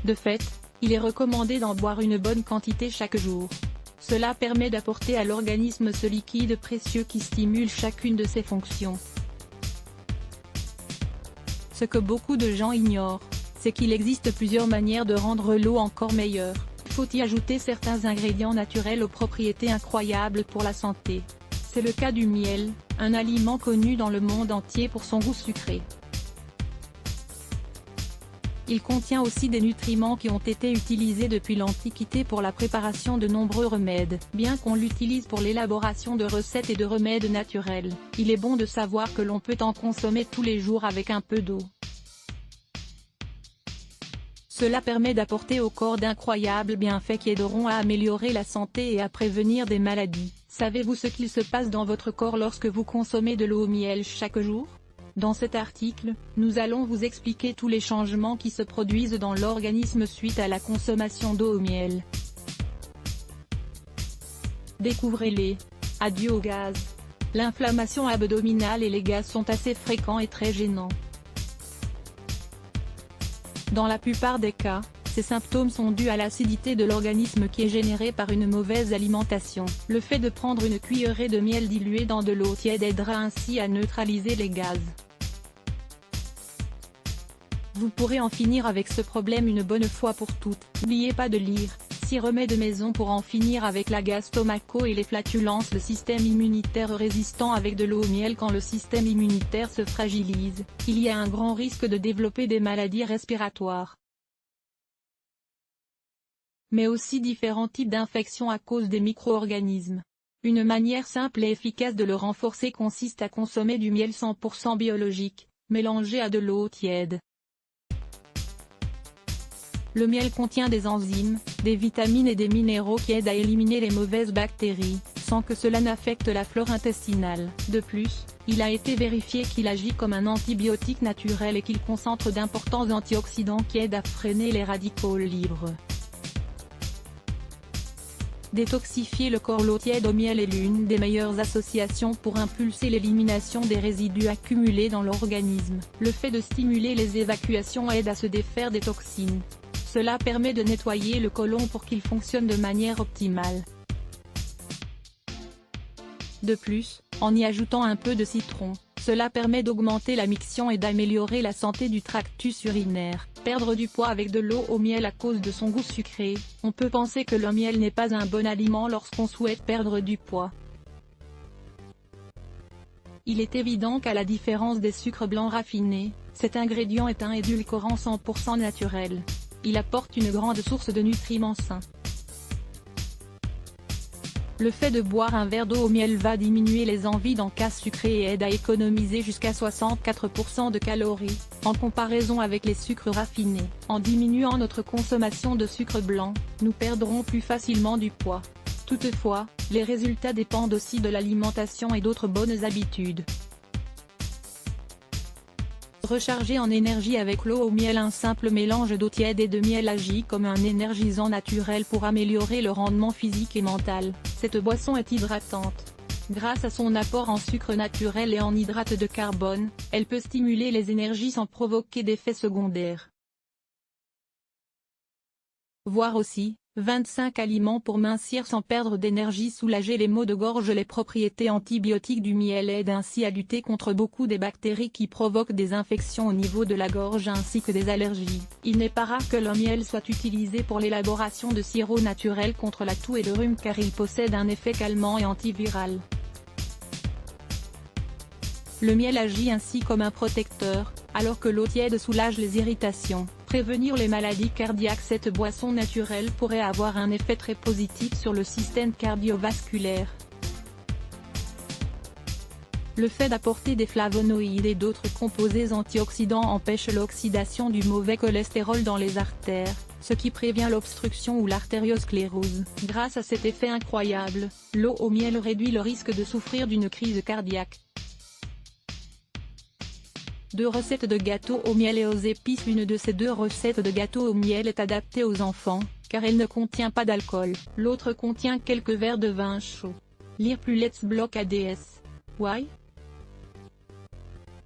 De fait, il est recommandé d'en boire une bonne quantité chaque jour. Cela permet d'apporter à l'organisme ce liquide précieux qui stimule chacune de ses fonctions. Ce que beaucoup de gens ignorent, c'est qu'il existe plusieurs manières de rendre l'eau encore meilleure. Il faut y ajouter certains ingrédients naturels aux propriétés incroyables pour la santé. C'est le cas du miel, un aliment connu dans le monde entier pour son goût sucré. Il contient aussi des nutriments qui ont été utilisés depuis l'Antiquité pour la préparation de nombreux remèdes. Bien qu'on l'utilise pour l'élaboration de recettes et de remèdes naturels, il est bon de savoir que l'on peut en consommer tous les jours avec un peu d'eau. Cela permet d'apporter au corps d'incroyables bienfaits qui aideront à améliorer la santé et à prévenir des maladies. Savez-vous ce qu'il se passe dans votre corps lorsque vous consommez de l'eau au miel chaque jour ? Dans cet article, nous allons vous expliquer tous les changements qui se produisent dans l'organisme suite à la consommation d'eau au miel. Découvrez-les. Adieu au gaz. L'inflammation abdominale et les gaz sont assez fréquents et très gênants. Dans la plupart des cas, ces symptômes sont dus à l'acidité de l'organisme qui est générée par une mauvaise alimentation. Le fait de prendre une cuillerée de miel dilué dans de l'eau tiède aidera ainsi à neutraliser les gaz. Vous pourrez en finir avec ce problème une bonne fois pour toutes. N'oubliez pas de lire 6 remèdes maison pour en finir avec la gaz stomaco et les flatulences. Le système immunitaire résistant avec de l'eau au miel. Quand le système immunitaire se fragilise, il y a un grand risque de développer des maladies respiratoires, mais aussi différents types d'infections à cause des micro-organismes. Une manière simple et efficace de le renforcer consiste à consommer du miel 100% biologique, mélangé à de l'eau tiède. Le miel contient des enzymes, des vitamines et des minéraux qui aident à éliminer les mauvaises bactéries, sans que cela n'affecte la flore intestinale. De plus, il a été vérifié qu'il agit comme un antibiotique naturel et qu'il concentre d'importants antioxydants qui aident à freiner les radicaux libres. Détoxifier le corps. L'eau tiède au miel est l'une des meilleures associations pour impulser l'élimination des résidus accumulés dans l'organisme. Le fait de stimuler les évacuations aide à se défaire des toxines. Cela permet de nettoyer le côlon pour qu'il fonctionne de manière optimale. De plus, en y ajoutant un peu de citron, cela permet d'augmenter la miction et d'améliorer la santé du tractus urinaire. Perdre du poids avec de l'eau au miel à cause de son goût sucré. On peut penser que le miel n'est pas un bon aliment lorsqu'on souhaite perdre du poids. Il est évident qu'à la différence des sucres blancs raffinés, cet ingrédient est un édulcorant 100% naturel. Il apporte une grande source de nutriments sains. Le fait de boire un verre d'eau au miel va diminuer les envies d'encas sucrés et aide à économiser jusqu'à 64% de calories, en comparaison avec les sucres raffinés. En diminuant notre consommation de sucre blanc, nous perdrons plus facilement du poids. Toutefois, les résultats dépendent aussi de l'alimentation et d'autres bonnes habitudes. Recharger en énergie avec l'eau au miel. Un simple mélange d'eau tiède et de miel agit comme un énergisant naturel pour améliorer le rendement physique et mental. Cette boisson est hydratante. Grâce à son apport en sucre naturel et en hydrate de carbone, elle peut stimuler les énergies sans provoquer d'effets secondaires. Voir aussi, 25 aliments pour mincir sans perdre d'énergie. Soulager les maux de gorge. Les propriétés antibiotiques du miel aident ainsi à lutter contre beaucoup des bactéries qui provoquent des infections au niveau de la gorge ainsi que des allergies. Il n'est pas rare que le miel soit utilisé pour l'élaboration de sirops naturels contre la toux et le rhume car il possède un effet calmant et antiviral. Le miel agit ainsi comme un protecteur, alors que l'eau tiède soulage les irritations. Prévenir les maladies cardiaques. Cette boisson naturelle pourrait avoir un effet très positif sur le système cardiovasculaire. Le fait d'apporter des flavonoïdes et d'autres composés antioxydants empêche l'oxydation du mauvais cholestérol dans les artères, ce qui prévient l'obstruction ou l'artériosclérose. Grâce à cet effet incroyable, l'eau au miel réduit le risque de souffrir d'une crise cardiaque. 2 recettes de gâteaux au miel et aux épices. L'une de ces 2 recettes de gâteaux au miel est adaptée aux enfants, car elle ne contient pas d'alcool. L'autre contient quelques verres de vin chaud. Lire plus. Let's block ADS. Why?